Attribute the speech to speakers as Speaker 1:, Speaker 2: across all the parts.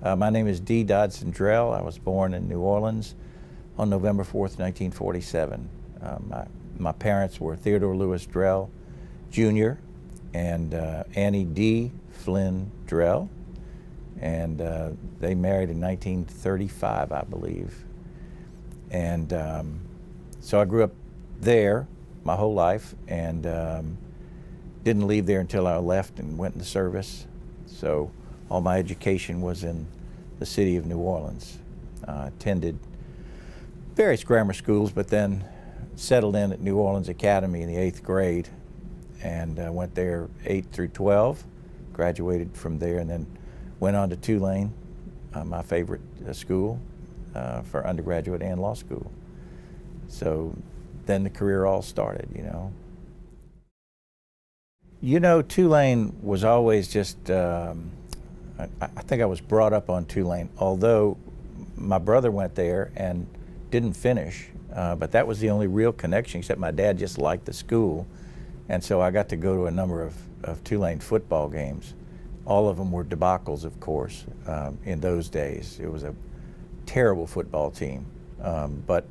Speaker 1: My name is D. Dodson Drell. I was born in New Orleans on November 4th, 1947. My parents were Theodore Lewis Drell, Jr. and Annie D. Flynn Drell, and they married in 1935, I believe. And so I grew up there my whole life, and didn't leave there until I left and went into service. So all my education was in the city of New Orleans. Attended various grammar schools, but then settled in at New Orleans Academy in the 8th grade, and went there 8 through 12, graduated from there, and then went on to Tulane, my favorite school for undergraduate and law school. So then the career all started, you know. You know, Tulane was always just, I think I was brought up on Tulane, although my brother went there and didn't finish, but that was the only real connection, except my dad just liked the school. And so I got to go to a number of Tulane football games. All of them were debacles, of course, in those days. It was a terrible football team, but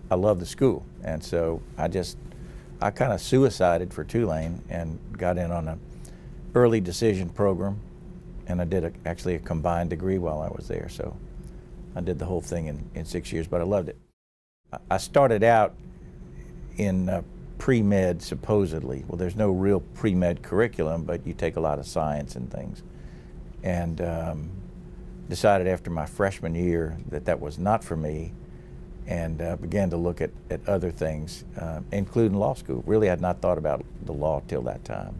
Speaker 1: I loved the school. And so I kind of suicided for Tulane and got in on an early decision program, and I did actually a combined degree while I was there. So I did the whole thing in 6 years, but I loved it. I started out in pre-med, supposedly. Well, there's no real pre-med curriculum, but you take a lot of science and things. And decided after my freshman year that that was not for me, and began to look at other things, including law school. Really had not thought about the law till that time.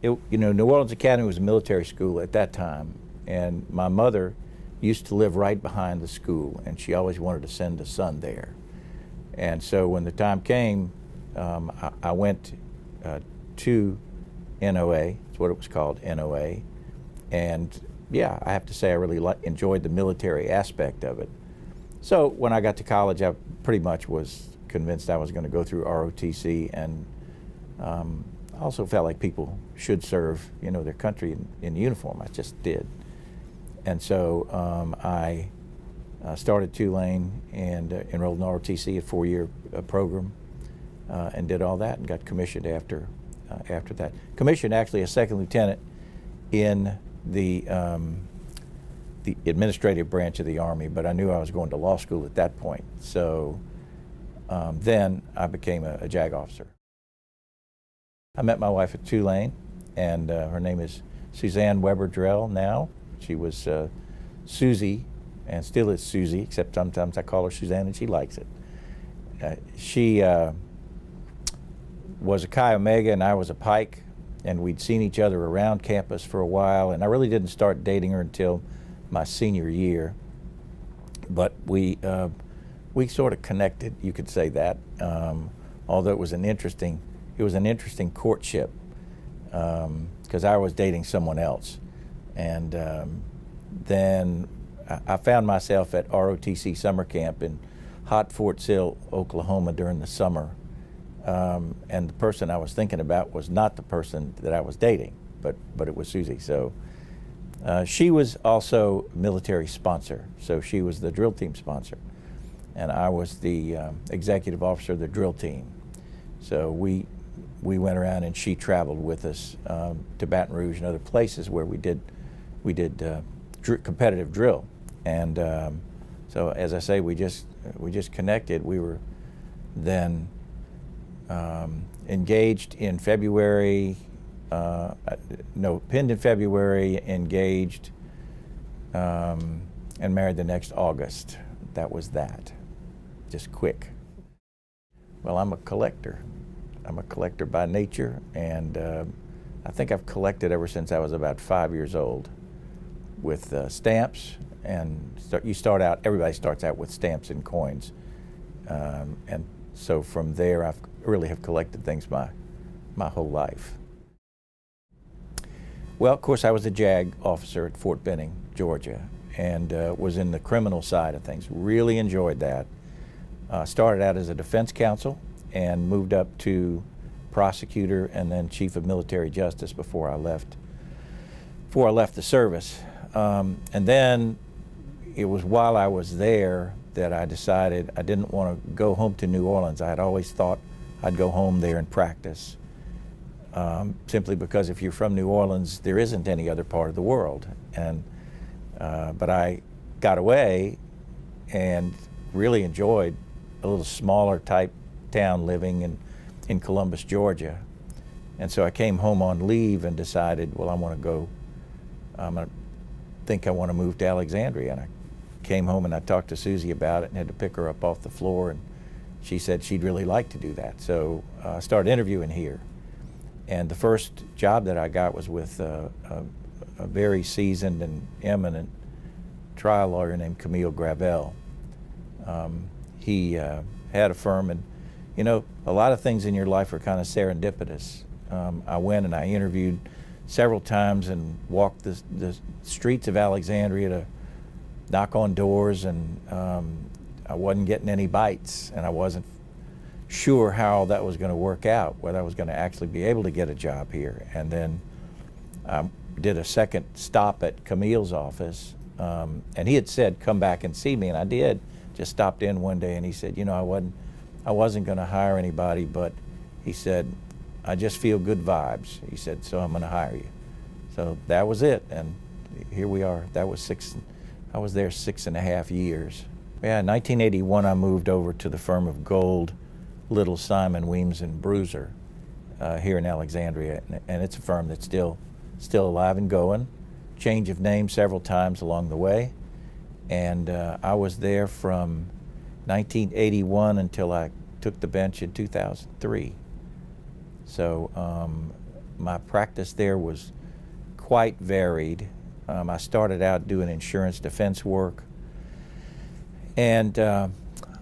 Speaker 1: You know, New Orleans Academy was a military school at that time, and my mother used to live right behind the school, and she always wanted to send a son there. And so when the time came, I went to NOA, that's what it was called, NOA, and yeah, I have to say I really enjoyed the military aspect of it. So when I got to college, I pretty much was convinced I was going to go through ROTC, and I also felt like people should serve, you know, their country in uniform. I just did. And so I started Tulane and enrolled in ROTC, a 4-year program, and did all that and got commissioned after that. Commissioned actually a second lieutenant in the administrative branch of the Army, but I knew I was going to law school at that point. So then I became a JAG officer. I met my wife at Tulane, and her name is Suzanne Weber Drell now. She was Susie, and still is Susie, except sometimes I call her Suzanne and she likes it. She was a Chi Omega and I was a Pike, and we'd seen each other around campus for a while, and I really didn't start dating her until my senior year. But we sort of connected, you could say that, although it was an interesting courtship, because I was dating someone else. And then I found myself at ROTC summer camp in hot Fort Sill, Oklahoma during the summer. And the person I was thinking about was not the person that I was dating, but it was Susie. So she was also military sponsor, so she was the drill team sponsor, and I was the executive officer of the drill team. So we went around, and she traveled with us to Baton Rouge and other places where we did competitive drill. And so, as I say, we just connected. We were then engaged in February, pinned in February, engaged, and married the next August. That was that, just quick. Well, I'm a collector. I'm a collector by nature, and I think I've collected ever since I was about 5 years old with stamps. And everybody starts out with stamps and coins. And so from there, I really have collected things my whole life. Well, of course, I was a JAG officer at Fort Benning, Georgia, and was in the criminal side of things. Really enjoyed that. Started out as a defense counsel and moved up to prosecutor and then chief of military justice before I left before I left the service. And then it was while I was there that I decided I didn't want to go home to New Orleans. I had always thought I'd go home there and practice, simply because if you're from New Orleans, there isn't any other part of the world. But I got away and really enjoyed a little smaller type town living in Columbus, Georgia. And so I came home on leave and decided, well, I think I want to move to Alexandria. And I came home and I talked to Susie about it and had to pick her up off the floor, and she said she'd really like to do that. So I started interviewing here. And the first job that I got was with a very seasoned and eminent trial lawyer named Camille Gravel. He had a firm, and you know, a lot of things in your life are kind of serendipitous. I went and I interviewed several times and walked the streets of Alexandria to knock on doors, and I wasn't getting any bites, and I wasn't sure how that was going to work out, whether I was going to actually be able to get a job here. And then I did a second stop at Camille's office, and he had said, come back and see me, and I did. Just stopped in one day, and he said, you know, I wasn't going to hire anybody, but he said, I just feel good vibes. He said, so I'm going to hire you. So that was it, and here we are. I was there 6.5 years. Yeah, in 1981, I moved over to the firm of Gold, Little, Simon, Weems, and Bruiser here in Alexandria, and it's a firm that's still alive and going. Change of name several times along the way, and I was there from 1981 until I took the bench in 2003. So my practice there was quite varied. I started out doing insurance defense work, and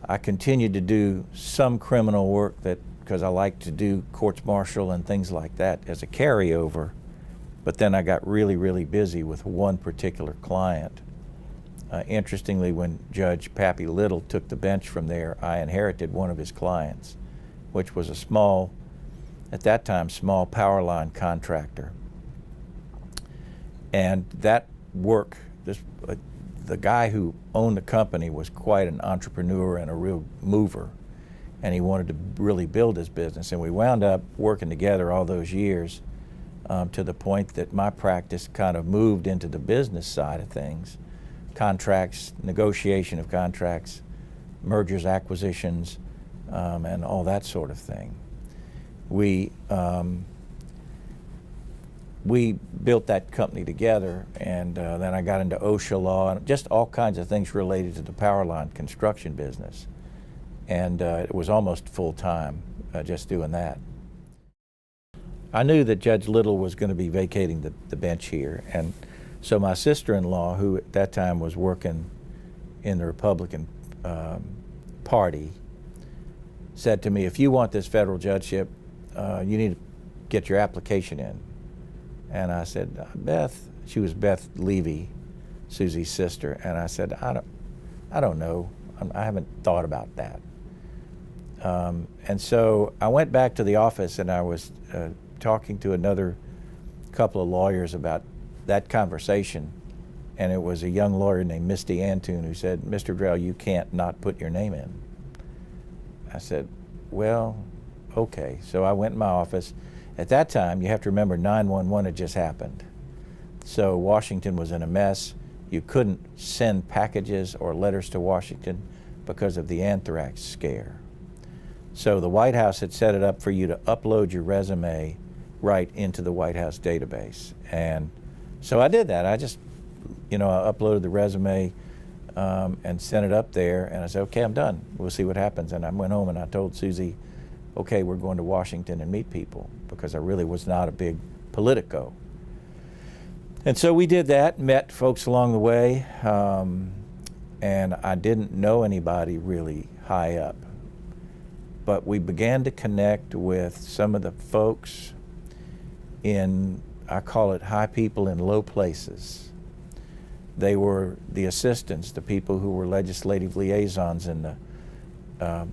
Speaker 1: I continued to do some criminal work because I like to do courts martial and things like that as a carryover. But then I got really, really busy with one particular client. Interestingly, when Judge Pappy Little took the bench from there, I inherited one of his clients, which was a small, at that time, small power line contractor. And that work, the guy who owned the company was quite an entrepreneur and a real mover, and he wanted to really build his business. And we wound up working together all those years to the point that my practice kind of moved into the business side of things. Contracts, negotiation of contracts, mergers, acquisitions, and all that sort of thing. We built that company together, and then I got into OSHA law and just all kinds of things related to the power line construction business. And it was almost full time just doing that. I knew that Judge Little was going to be vacating the bench here, and so my sister-in-law, who at that time was working in the Republican Party, said to me, if you want this federal judgeship, you need to get your application in. And I said, Beth, she was Beth Levy, Susie's sister, and I said, I don't know. I haven't thought about that. And so I went back to the office, and I was talking to another couple of lawyers about that conversation, and it was a young lawyer named Misty Antoon who said, Mr. Drell, you can't not put your name in. I said, well, okay. So I went in my office. At that time, you have to remember 9/11 had just happened. So Washington was in a mess. You couldn't send packages or letters to Washington because of the anthrax scare. So the White House had set it up for you to upload your resume right into the White House database. And so I did that. I just, I uploaded the resume and sent it up there, and I said, okay, I'm done. We'll see what happens. And I went home and I told Susie, okay, we're going to Washington and meet people, because I really was not a big politico. And so we did that, met folks along the way, and I didn't know anybody really high up. But we began to connect with some of the folks in, I call it high people in low places. They were the assistants, the people who were legislative liaisons in the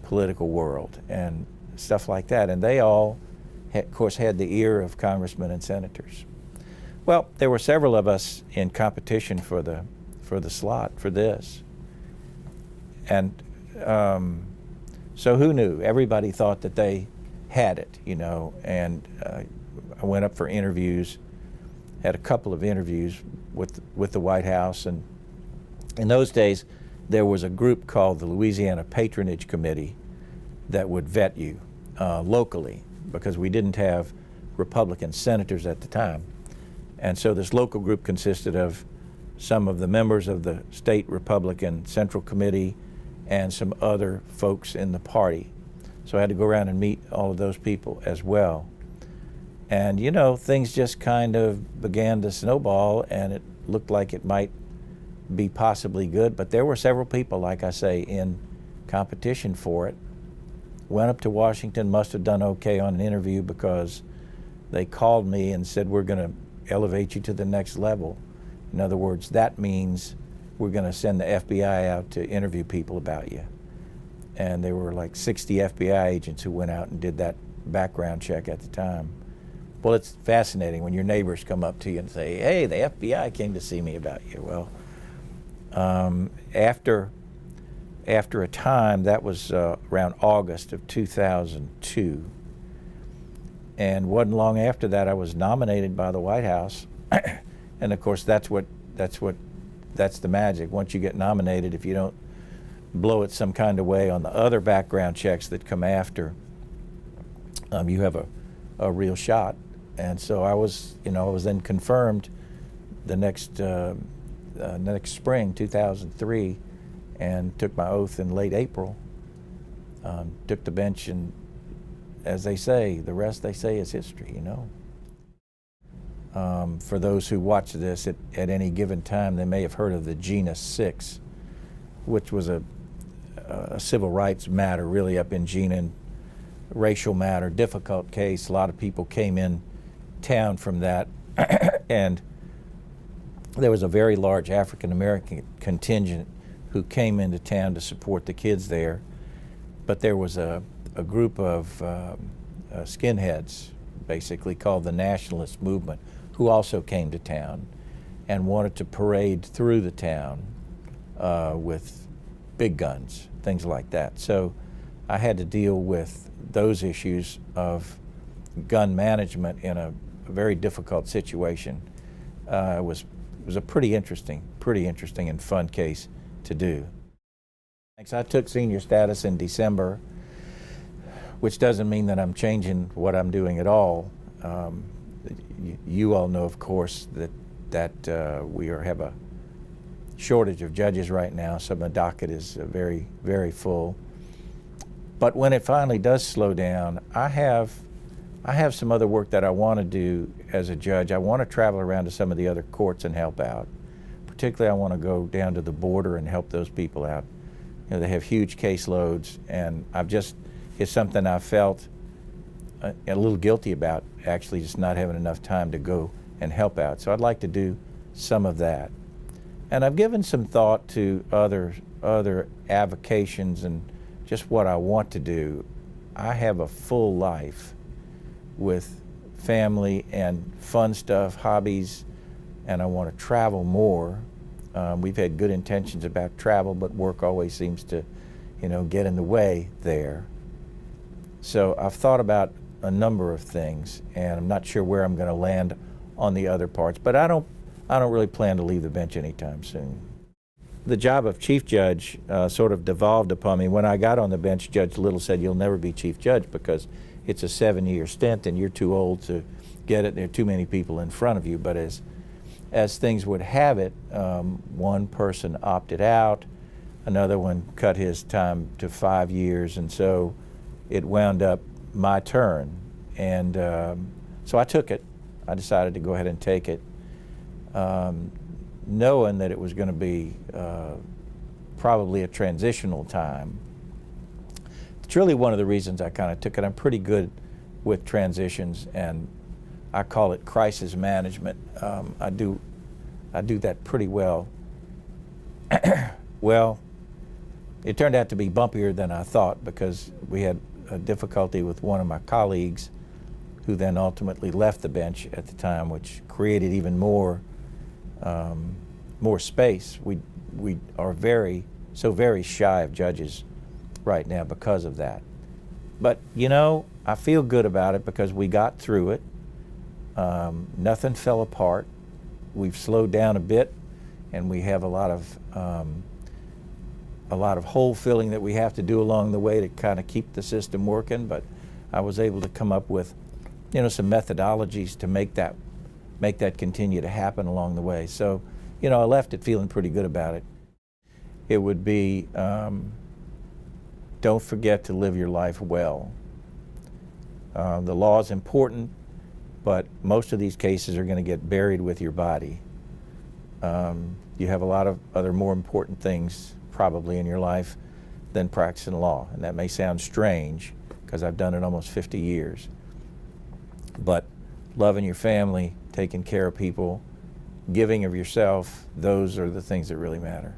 Speaker 1: political world and stuff like that. And they all, of course, had the ear of congressmen and senators. Well, there were several of us in competition for the slot for this, and so who knew? Everybody thought that they had it, you know. And I went up for interviews, had a couple of interviews with the White House, and in those days there was a group called the Louisiana Patronage Committee that would vet you locally, because we didn't have Republican senators at the time. And so this local group consisted of some of the members of the state Republican Central Committee and some other folks in the party. So I had to go around and meet all of those people as well. And you know, things just kind of began to snowball, and it looked like it might be possibly good, but there were several people, like I say, in competition for it. Went up to Washington, must have done okay on an interview, because they called me and said, we're going to elevate you to the next level. In other words, that means we're going to send the FBI out to interview people about you. And there were like 60 FBI agents who went out and did that background check at the time. Well, it's fascinating when your neighbors come up to you and say, hey, the FBI came to see me about you. Well, after a time, that was around August of 2002, and wasn't long after that I was nominated by the White House. And of course, that's the magic. Once you get nominated, if you don't blow it some kind of way on the other background checks that come after, you have a real shot. And so I was then confirmed the next spring, 2003, and took my oath in late April. Took the bench, and as they say, the rest they say is history, you know. For those who watch this, at any given time, they may have heard of the Genus 6, which was a civil rights matter really up in Jena, racial matter, difficult case. A lot of people came in town from that, and there was a very large African-American contingent who came into town to support the kids there. But there was a group of skinheads, basically called the Nationalist Movement, who also came to town and wanted to parade through the town with big guns, things like that. So I had to deal with those issues of gun management in a very difficult situation. It was a pretty interesting and fun case to do. I took senior status in December, which doesn't mean that I'm changing what I'm doing at all. You all know, of course, that we have a shortage of judges right now, so my docket is very, very full. But when it finally does slow down, I have some other work that I want to do as a judge. I want to travel around to some of the other courts and help out. Particularly, I want to go down to the border and help those people out. You know, they have huge caseloads, and it's something I felt a little guilty about, actually, just not having enough time to go and help out. So I'd like to do some of that. And I've given some thought to other avocations and just what I want to do. I have a full life with family and fun stuff, hobbies, and I want to travel more. We've had good intentions about travel, but work always seems to, get in the way there. So I've thought about a number of things, and I'm not sure where I'm going to land on the other parts, but I don't really plan to leave the bench anytime soon. The job of chief judge sort of devolved upon me. When I got on the bench, Judge Little said, you'll never be chief judge because it's a 7-year stint and you're too old to get it. There are too many people in front of you. But as things would have it, one person opted out, another one cut his time to 5 years, and so it wound up my turn. And so I took it. I decided to go ahead and take it, knowing that it was going to be probably a transitional time. It's really one of the reasons I kind of took it. I'm pretty good with transitions, and I call it crisis management. I do that pretty well. Well, it turned out to be bumpier than I thought, because we had a difficulty with one of my colleagues who then ultimately left the bench at the time, which created even more more space. We are very shy of judges right now because of that. But you know, I feel good about it because we got through it. Nothing fell apart. We've slowed down a bit, and we have a lot of hole filling that we have to do along the way to kind of keep the system working. But I was able to come up with, you know, some methodologies to make that continue to happen along the way. So, you know, I left it feeling pretty good about it. It would be, don't forget to live your life well. The law is important, but most of these cases are going to get buried with your body. You have a lot of other more important things probably in your life than practicing law. And that may sound strange because I've done it almost 50 years. But loving your family, taking care of people, giving of yourself, those are the things that really matter.